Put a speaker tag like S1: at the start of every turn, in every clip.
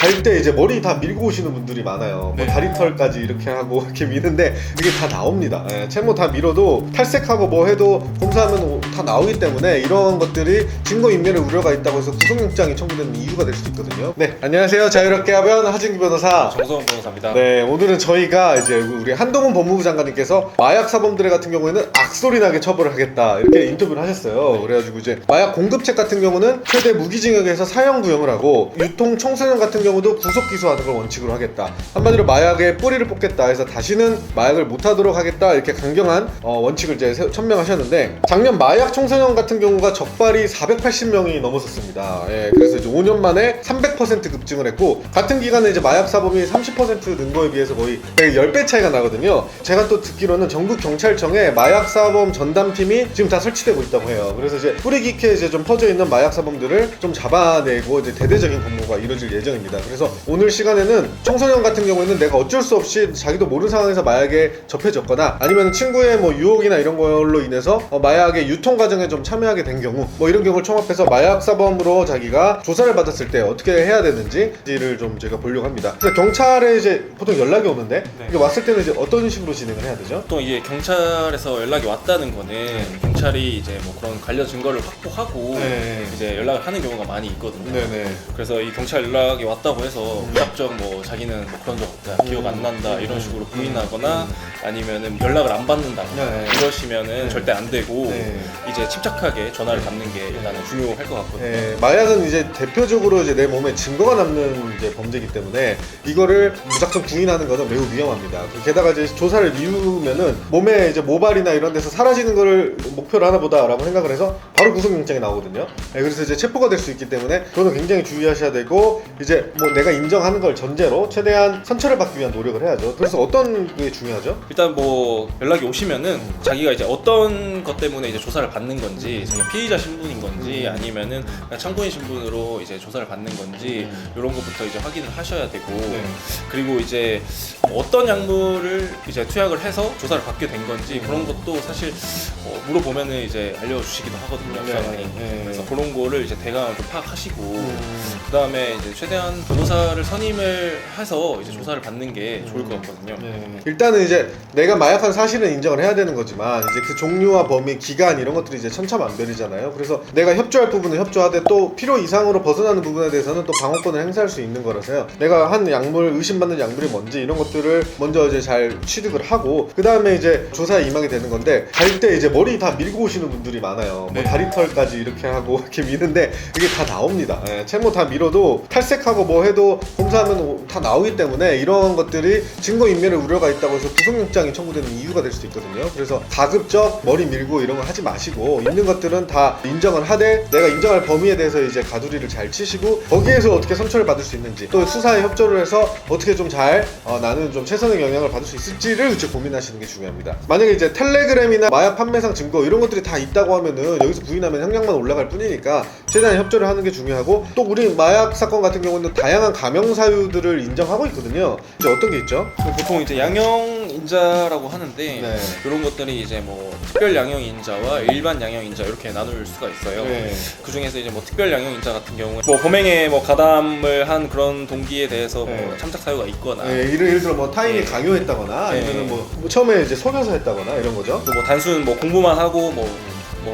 S1: 갈 때 이제 머리 다 밀고 오시는 분들이 많아요. 뭐 다리털까지 이렇게 하고 이렇게 미는데 이게 다 나옵니다. 채모 다 밀어도 탈색하고 뭐 해도 검사하면 다 나오기 때문에 이런 것들이 증거인멸의 우려가 있다고 해서 구속영장이 청구되는 이유가 될 수 있거든요. 네, 안녕하세요. 자유롭게 하면 하진기 변호사
S2: 정성훈 변호사입니다.
S1: 네, 오늘은 저희가 이제 우리 한동훈 법무부 장관님께서 마약 사범들 같은 경우에는 악소리 나게 처벌을 하겠다 이렇게 인터뷰를 하셨어요. 그래가지고 이제 마약 공급책 같은 경우는 최대 무기징역에서 사형구형을 하고 유통 청소년 같은 경우도 구속 기소하는 걸 원칙으로 하겠다. 한마디로 마약의 뿌리를 뽑겠다 해서 다시는 마약을 못하도록 하겠다 이렇게 강경한 원칙을 이제 천명하셨는데 작년 마약 청소년 같은 경우가 적발이 480명이 넘었었습니다. 그래서 이제 5년 만에 300% 급증을 했고 같은 기간에 이제 마약 사범이 30% 는 거에 비해서 거의 10배 차이가 나거든요. 제가 또 듣기로는 전국 경찰청에 마약 사범 전담팀이 지금 다 설치되고 있다고 해요. 그래서 이제 뿌리 깊게 이제 좀 퍼져 있는 마약 사범들을 좀 잡아내고 이제 대대적인 검거가 이루어질 예정입니다. 그래서 오늘 시간에는 청소년 같은 경우에는 내가 어쩔 수 없이 자기도 모르는 상황에서 마약에 접해졌거나 아니면 친구의 뭐 유혹이나 이런 걸로 인해서 마약의 유통 과정에 좀 참여하게 된 경우 뭐 이런 경우를 총합해서 마약 사범으로 자기가 조사를 받았을 때 어떻게 해야 되는지를 좀 제가 보려고 합니다. 그래서 경찰에 이제 보통 연락이 오는데 이게 왔을 때는 이제 어떤 식으로 진행을 해야 되죠?
S2: 보통 이게 경찰에서 연락이 왔다는 거는 경찰이 이제 뭐 그런 관련 증거를 확보하고 이제 연락을 하는 경우가 많이 있거든요. 그래서 이 경찰 연락이 왔다고 해서 무작정 뭐 자기는 뭐 그런 적 없다, 기억 안 난다 이런 식으로 부인하거나 아니면은 연락을 안 받는다거나 이러시면은 절대 안 되고 이제 침착하게 전화를 받는 게 일단은 중요할 것 같거든요.
S1: 마약은 이제 대표적으로 이제 내 몸에 증거가 남는 이제 범죄이기 때문에 이거를 무작정 부인하는 것은 매우 위험합니다. 게다가 이제 조사를 미루면은 몸에 이제 모발이나 이런 데서 사라지는 거를 목표로 하나 보다라고 생각을 해서 바로 구속영장이 나오거든요. 그래서 이제 체포가 될 수 있기 때문에 그거는 굉장히 주의하셔야 되고 이제 뭐 내가 인정하는 걸 전제로 최대한 선처를 받기 위한 노력을 해야죠. 그래서 어떤 게 중요하죠?
S2: 일단 뭐 연락이 오시면은 자기가 이제 어떤 것 때문에 이제 조사를 받는 건지 그냥 피의자 신분인 건지 아니면은 그냥 참고인 신분으로 이제 조사를 받는 건지 이런 것부터 이제 확인을 하셔야 되고 그리고 이제 어떤 약물을 이제 투약을 해서 조사를 받게 된 건지 그런 것도 사실 물어보면은 이제 알려주시기도 하거든요. 수사관이. 그래서 그런 거를 이제 대강을 좀 파악하시고 그 다음에 이제 최대한 변호사를 선임을 해서 이제 조사를 받는 게 좋을 것 같거든요.
S1: 일단은 이제 내가 마약한 사실은 인정을 해야 되는 거지만 이제 그 종류와 범위, 기간 이런 것들이 이제 천차만별이잖아요. 그래서 내가 협조할 부분은 협조하되 또 필요 이상으로 벗어나는 부분에 대해서는 또 방어권을 행사할 수 있는 거라서요. 내가 한 약물, 의심받는 약물이 뭔지 이런 것들을 먼저 이제 잘 취득을 하고 그 다음에 이제 조사에 임하게 되는 건데 갈 때 이제 머리 다 밀고 오시는 분들이 많아요. 뭐 다리털까지 이렇게 하고 이렇게 미는데 이게 다 나옵니다. 채모 다 밀어도 탈색하고 뭐 해도 검사하면 다 나오기 때문에 이런 것들이 증거인멸의 우려가 있다고 해서 구속영장이 청구되는 이유가 될 수도 있거든요. 그래서 가급적 머리 밀고 이런 거 하지 마시고 있는 것들은 다 인정을 하되 내가 인정할 범위에 대해서 이제 가두리를 잘 치시고 거기에서 어떻게 선처를 받을 수 있는지 또 수사에 협조를 해서 어떻게 좀 잘 나는 좀 최선의 영향을 받을 수 있을지를 이제 고민하시는 게 중요합니다. 만약에 이제 텔레그램이나 마약 판매상 증거 이런 것들이 다 있다고 하면은 여기서 부인하면 형량만 올라갈 뿐이니까 최대한 협조를 하는 게 중요하고 또 우리 마약 사건 같은 경우는 다양한 감형 사유들을 인정하고 있거든요. 이제 어떤 게 있죠?
S2: 보통 이제 양형인자라고 하는데 이런 것들이 이제 뭐 특별 양형인자와 일반 양형인자 이렇게 나눌 수가 있어요. 그 중에서 이제 뭐 특별 양형인자 같은 경우에 뭐 범행에 뭐 가담을 한 그런 동기에 대해서 뭐 참작 사유가 있거나
S1: 예를 들어 뭐 타인이 강요했다거나 아니면은 뭐 처음에 이제 속여서 했다거나 이런 거죠.
S2: 뭐 단순 뭐 공부만 하고 뭐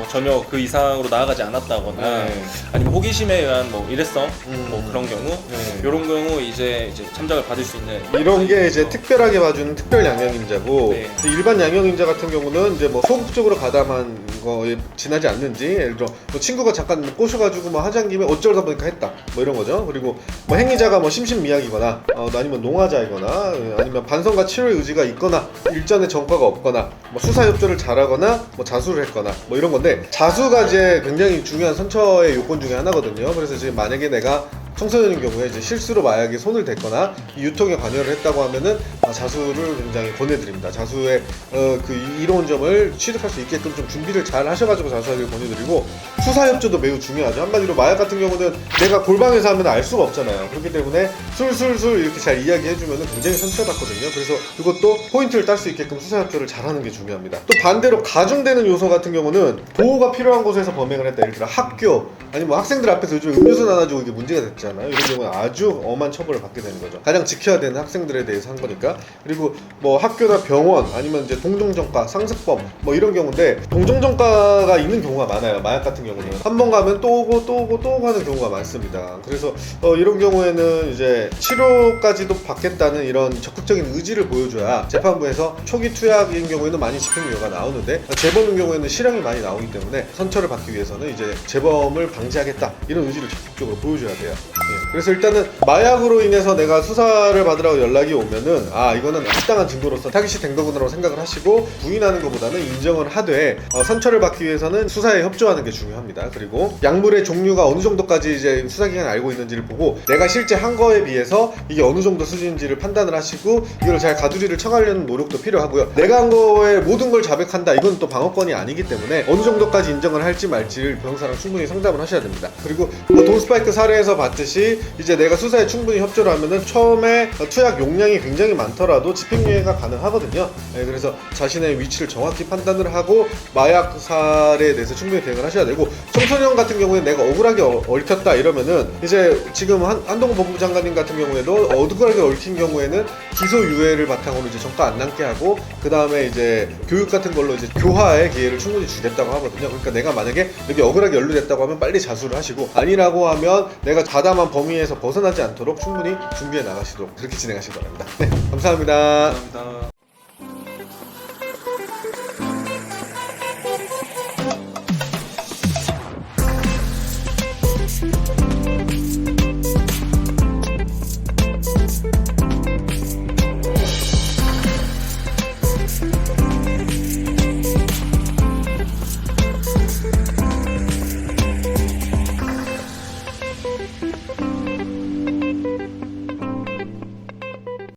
S2: 전혀 그 이상으로 나아가지 않았다거나 아니면 호기심에 의한 뭐 일회성 뭐 그런 경우 이런 경우 이제 참작을 받을 수 있는
S1: 이런 게 이제 특별하게 봐주는 특별 양형인자고 일반 양형인자 같은 경우는 이제 뭐 소극적으로 가담한 거에 지나지 않는지 예를 들어 뭐 친구가 잠깐 꼬셔가지고 뭐 하자는 김에 어쩌다 보니까 했다 뭐 이런 거죠. 그리고 뭐 행위자가 뭐 심신미약이거나 아니면 농화자이거나 아니면 반성과 치료의 의지가 있거나 일전에 전과가 없거나 뭐 수사 협조를 잘하거나 뭐 자수를 했거나 뭐 이런 건데 자수가 이제 굉장히 중요한 선처의 요건 중에 하나거든요. 그래서 지금 만약에 내가 청소년인 경우에 이제 실수로 마약에 손을 댔거나 유통에 관여를 했다고 하면은 자수를 굉장히 권해드립니다. 자수의 그 이로운 점을 취득할 수 있게끔 좀 준비를 잘 하셔가지고 자수하기를 권해드리고 수사 협조도 매우 중요하죠. 한마디로 마약 같은 경우는 내가 골방에서 하면 알 수가 없잖아요. 그렇기 때문에 술술술 이렇게 잘 이야기해주면 굉장히 선처받거든요. 그래서 이것도 포인트를 딸 수 있게끔 수사 협조를 잘하는 게 중요합니다. 또 반대로 가중되는 요소 같은 경우는 보호가 필요한 곳에서 범행을 했다. 예를 들어 학교 아니면 뭐 학생들 앞에서 요즘 음료수 나눠주고 이게 문제가 됐죠. 하잖아요. 이런 경우는 아주 엄한 처벌을 받게 되는 거죠. 가장 지켜야 되는 학생들에 대해서 한 거니까. 그리고 뭐 학교나 병원 아니면 이제 동종전과, 상습범 뭐 이런 경우인데 동종전과가 있는 경우가 많아요. 마약 같은 경우는 한 번 가면 또 오고 또 오고 또 가는 경우가 많습니다. 그래서 이런 경우에는 이제 치료까지도 받겠다는 이런 적극적인 의지를 보여줘야 재판부에서 초기 투약인 경우에는 많이 집행유예가 나오는데 재범인 경우에는 실형이 많이 나오기 때문에 선처를 받기 위해서는 이제 재범을 방지하겠다 이런 의지를 적극적으로 보여줘야 돼요. 예. 그래서 일단은 마약으로 인해서 내가 수사를 받으라고 연락이 오면은 아 이거는 합당한 증거로서 타깃이 된 거구나라고 생각을 하시고 부인하는 것보다는 인정을 하되 선처를 받기 위해서는 수사에 협조하는 게 중요합니다. 그리고 약물의 종류가 어느 정도까지 이제 수사기관이 알고 있는지를 보고 내가 실제 한 거에 비해서 이게 어느 정도 수준인지를 판단을 하시고 이걸 잘 가두리를 쳐가려는 노력도 필요하고요. 내가 한 거에 모든 걸 자백한다 이건 또 방어권이 아니기 때문에 어느 정도까지 인정을 할지 말지를 변호사랑 충분히 상담을 하셔야 됩니다. 그리고 뭐 돈스파이크 사례에서 봤듯이 이제 내가 수사에 충분히 협조를 하면은 처음에 투약 용량이 굉장히 많더라도 집행유예가 가능하거든요. 네, 그래서 자신의 위치를 정확히 판단을 하고 마약 사례에 대해서 충분히 대응을 하셔야 되고 청소년 같은 경우에 내가 억울하게 얽혔다 이러면은 이제 지금 한동훈 법무부 장관님 같은 경우에도 억울하게 얽힌 경우에는 기소유예를 바탕으로 이제 전과 안 남게 하고 그 다음에 이제 교육 같은 걸로 이제 교화의 기회를 충분히 주겠다고 하거든요. 그러니까 내가 만약에 여기 억울하게 연루됐다고 하면 빨리 자수를 하시고 아니라고 하면 내가 가담한 범위에서 벗어나지 않도록 충분히 준비해 나가시도록 그렇게 진행하시기 바랍니다. 네, 감사합니다.
S2: 감사합니다.